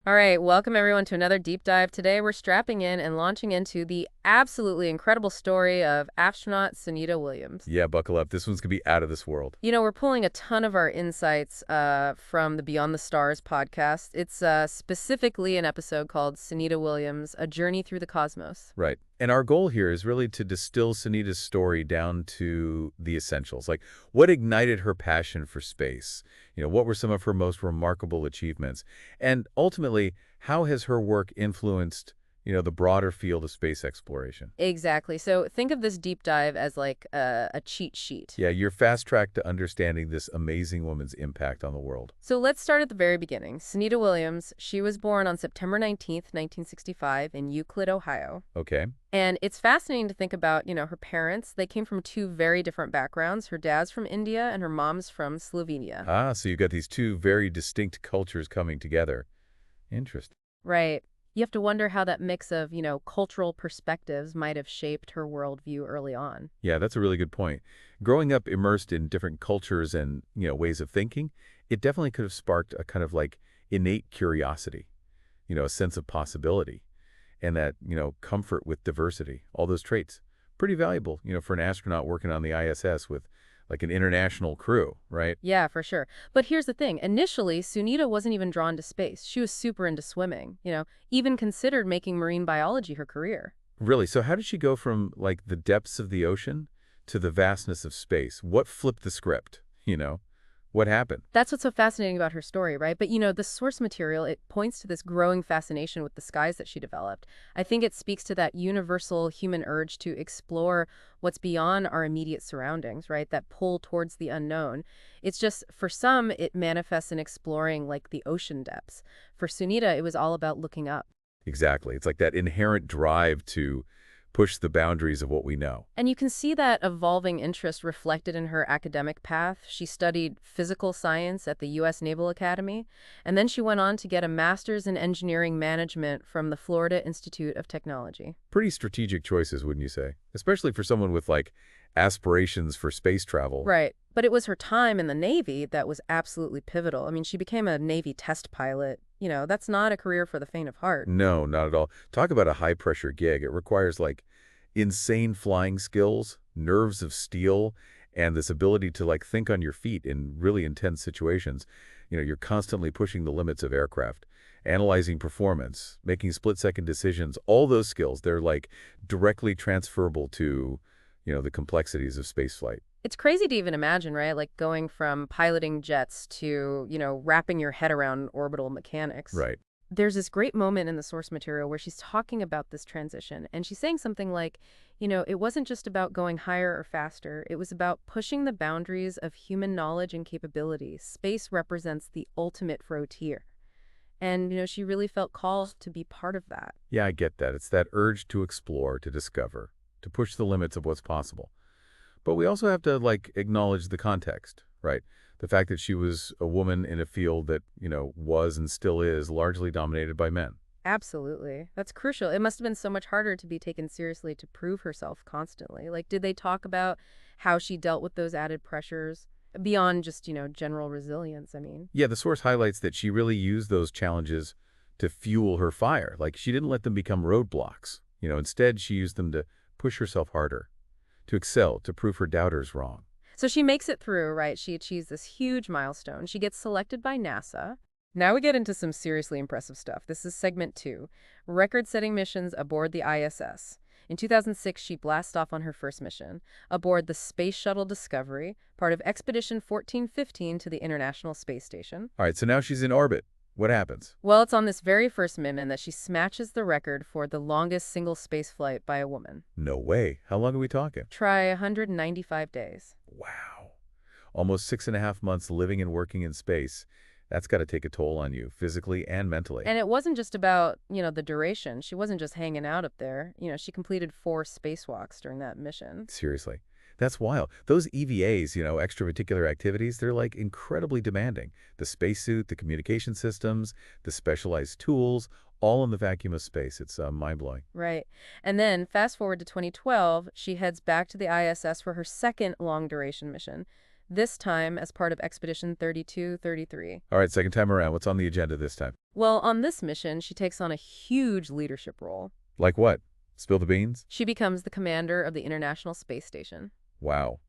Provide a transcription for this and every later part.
All right, welcome everyone to another deep dive. Today we're strapping in and launching into the absolutely incredible story of astronaut Sunita Williams. Yeah, buckle up. This one's going to be out of this world. We're pulling a ton of our insights from the Beyond the Stars podcast. It's specifically an episode called Sunita Williams, A Journey Through the Cosmos. Right. And our goal here is really to distill Sunita's story down to the essentials. Like, what ignited her passion for space? What were some of her most remarkable achievements? And ultimately, how has her work influenced, the broader field of space exploration? Exactly. So think of this deep dive as like a cheat sheet. Yeah, you're fast track to understanding this amazing woman's impact on the world. So let's start at the very beginning. Sunita Williams, she was born on September 19th, 1965 in Euclid, Ohio. Okay. And it's fascinating to think about, her parents. They came from two very different backgrounds. Her dad's from India and her mom's from Slovenia. Ah, so you've got these two very distinct cultures coming together. Interesting. Right. You have to wonder how that mix of, cultural perspectives might have shaped her worldview early on. Yeah, that's a really good point. Growing up immersed in different cultures and, ways of thinking, it definitely could have sparked a kind of like innate curiosity, a sense of possibility, and that, comfort with diversity, all those traits. Pretty valuable, for an astronaut working on the ISS with like an international crew, right? Yeah, for sure. But here's the thing. Initially, Sunita wasn't even drawn to space. She was super into swimming, even considered making marine biology her career. Really, so how did she go from like the depths of the ocean to the vastness of space? What flipped the script, What happened? That's what's so fascinating about her story, right? But the source material, it points to this growing fascination with the skies that she developed. I think it speaks to that universal human urge to explore what's beyond our immediate surroundings, right? That pull towards the unknown. It's just, for some, it manifests in exploring like the ocean depths. For Sunita, it was all about looking up. Exactly. It's like that inherent drive to push the boundaries of what we know. And you can see that evolving interest reflected in her academic path. She studied physical science at the U.S. Naval Academy, and then she went on to get a master's in engineering management from the Florida Institute of Technology. Pretty strategic choices, wouldn't you say? Especially for someone with like aspirations for space travel. Right. But it was her time in the Navy that was absolutely pivotal. I mean, she became a Navy test pilot. That's not a career for the faint of heart. No, not at all. Talk about a high-pressure gig. It requires like insane flying skills, nerves of steel, and this ability to like think on your feet in really intense situations. You're constantly pushing the limits of aircraft, analyzing performance, making split-second decisions. All those skills, they're like directly transferable to, the complexities of spaceflight. It's crazy to even imagine, right? Like going from piloting jets to, wrapping your head around orbital mechanics. Right. There's this great moment in the source material where she's talking about this transition, and she's saying something like, it wasn't just about going higher or faster. It was about pushing the boundaries of human knowledge and capability. Space represents the ultimate frontier. And, she really felt called to be part of that. Yeah, I get that. It's that urge to explore, to discover, to push the limits of what's possible. But we also have to, like, acknowledge the context, right? The fact that she was a woman in a field that, was and still is largely dominated by men. Absolutely. That's crucial. It must have been so much harder to be taken seriously to prove herself constantly. Like, did they talk about how she dealt with those added pressures beyond just, general resilience, I mean? Yeah, the source highlights that she really used those challenges to fuel her fire. Like, she didn't let them become roadblocks. Instead, she used them to push herself harder, to excel, to prove her doubters wrong. So she makes it through, right? She achieves this huge milestone. She gets selected by NASA. Now we get into some seriously impressive stuff. This is segment 2, record-setting missions aboard the ISS. In 2006, she blasts off on her first mission, aboard the Space Shuttle Discovery, part of Expedition 1415 to the International Space Station. All right, so now she's in orbit. What happens? Well, it's on this very first mission that she smashes the record for the longest single spaceflight by a woman. No way. How long are we talking? Try 195 days. Wow. Almost 6.5 months living and working in space. That's got to take a toll on you, physically and mentally. And it wasn't just about, the duration. She wasn't just hanging out up there. She completed 4 spacewalks during that mission. Seriously. That's wild. Those EVAs, extravehicular activities, they're like incredibly demanding. The spacesuit, the communication systems, the specialized tools, all in the vacuum of space. It's mind-blowing. Right. And then fast forward to 2012, she heads back to the ISS for her second long-duration mission. this time as part of Expedition 3233. All right, second time around. What's on the agenda this time? Well, on this mission, she takes on a huge leadership role. Like what? Spill the beans? She becomes the commander of the International Space Station. Wow.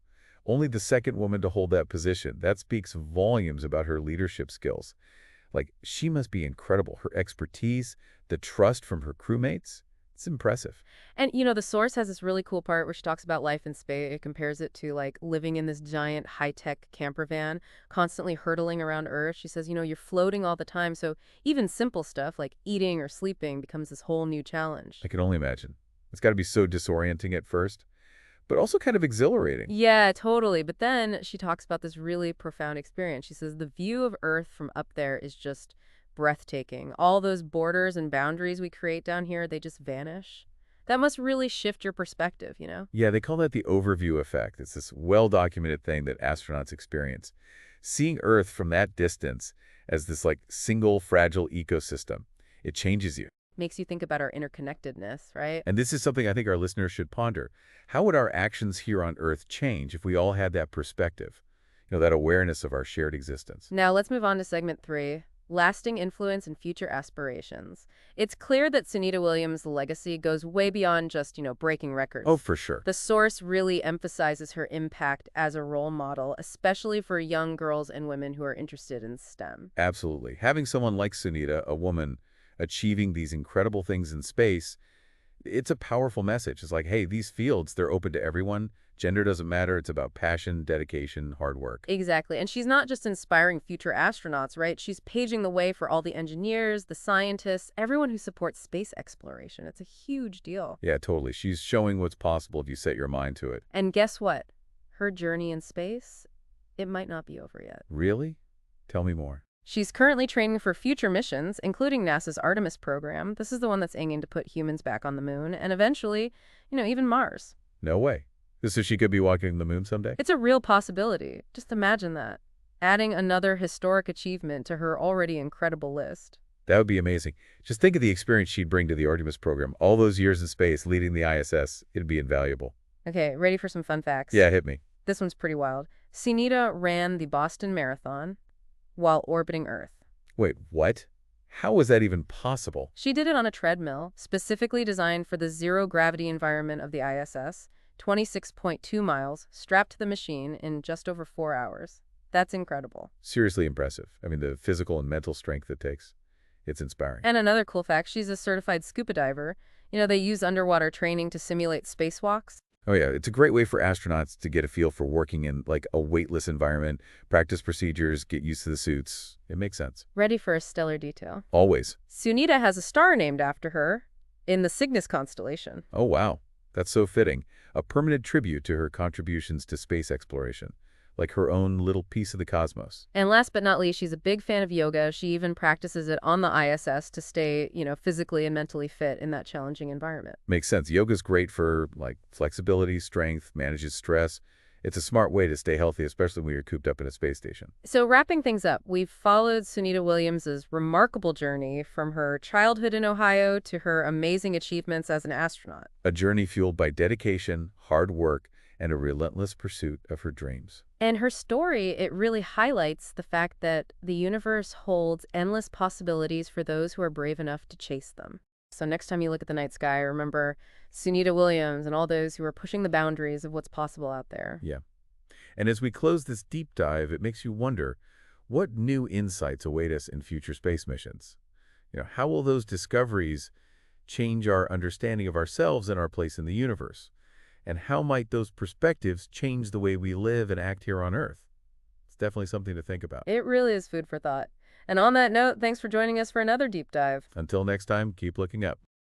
Only the second woman to hold that position. That speaks volumes about her leadership skills. Like, she must be incredible. Her expertise, the trust from her crewmates, it's impressive. And, the source has this really cool part where she talks about life in space. It compares it to, like, living in this giant high-tech camper van, constantly hurtling around Earth. She says, you're floating all the time, so even simple stuff like eating or sleeping becomes this whole new challenge. I can only imagine. It's got to be so disorienting at first, but also kind of exhilarating. Yeah, totally. But then she talks about this really profound experience. She says the view of Earth from up there is just breathtaking. All those borders and boundaries we create down here, they just vanish. That must really shift your perspective. Yeah, they call that the overview effect. It's this well-documented thing that astronauts experience. Seeing Earth from that distance as this like single fragile ecosystem, it changes you. Makes you think about our interconnectedness, right? And this is something I think our listeners should ponder. How would our actions here on Earth change if we all had that perspective? That awareness of our shared existence. Now let's move on to segment 3. Lasting influence and future aspirations. It's clear that Sunita Williams' legacy goes way beyond just, breaking records. Oh, for sure. The source really emphasizes her impact as a role model, especially for young girls and women who are interested in STEM. Absolutely. Having someone like Sunita, a woman, achieving these incredible things in space, it's a powerful message. It's like, hey, these fields, they're open to everyone. Gender doesn't matter. It's about passion, dedication, hard work. Exactly. And she's not just inspiring future astronauts, right? She's paving the way for all the engineers, the scientists, everyone who supports space exploration. It's a huge deal. Yeah, totally. She's showing what's possible if you set your mind to it. And guess what? Her journey in space, it might not be over yet. Really? Tell me more. She's currently training for future missions, including NASA's Artemis program. This is the one that's aiming to put humans back on the moon, and eventually, even Mars. No way. So she could be walking the moon someday? It's a real possibility. Just imagine that. Adding another historic achievement to her already incredible list. That would be amazing. Just think of the experience she'd bring to the Artemis program. All those years in space, leading the ISS, it'd be invaluable. Okay, ready for some fun facts? Yeah, hit me. This one's pretty wild. Sunita ran the Boston Marathon while orbiting Earth. Wait, what? How was that even possible? She did it on a treadmill, specifically designed for the zero-gravity environment of the ISS, 26.2 miles, strapped to the machine in just over 4 hours. That's incredible. Seriously impressive. I mean, the physical and mental strength it takes. It's inspiring. And another cool fact, she's a certified scuba diver. They use underwater training to simulate spacewalks. Oh, yeah. It's a great way for astronauts to get a feel for working in, like, a weightless environment, practice procedures, get used to the suits. It makes sense. Ready for a stellar detail. Always. Sunita has a star named after her in the Cygnus constellation. Oh, wow. That's so fitting. A permanent tribute to her contributions to space exploration. Like her own little piece of the cosmos. And last but not least, she's a big fan of yoga. She even practices it on the ISS to stay, physically and mentally fit in that challenging environment. Makes sense. Yoga's great for, like, flexibility, strength, manages stress. It's a smart way to stay healthy, especially when you're cooped up in a space station. So wrapping things up, we've followed Sunita Williams' remarkable journey from her childhood in Ohio to her amazing achievements as an astronaut. A journey fueled by dedication, hard work, and a relentless pursuit of her dreams. And her story, it really highlights the fact that the universe holds endless possibilities for those who are brave enough to chase them. So next time you look at the night sky, remember Sunita Williams and all those who are pushing the boundaries of what's possible out there. Yeah. And as we close this deep dive, it makes you wonder, what new insights await us in future space missions? How will those discoveries change our understanding of ourselves and our place in the universe? And how might those perspectives change the way we live and act here on Earth? It's definitely something to think about. It really is food for thought. And on that note, thanks for joining us for another deep dive. Until next time, keep looking up.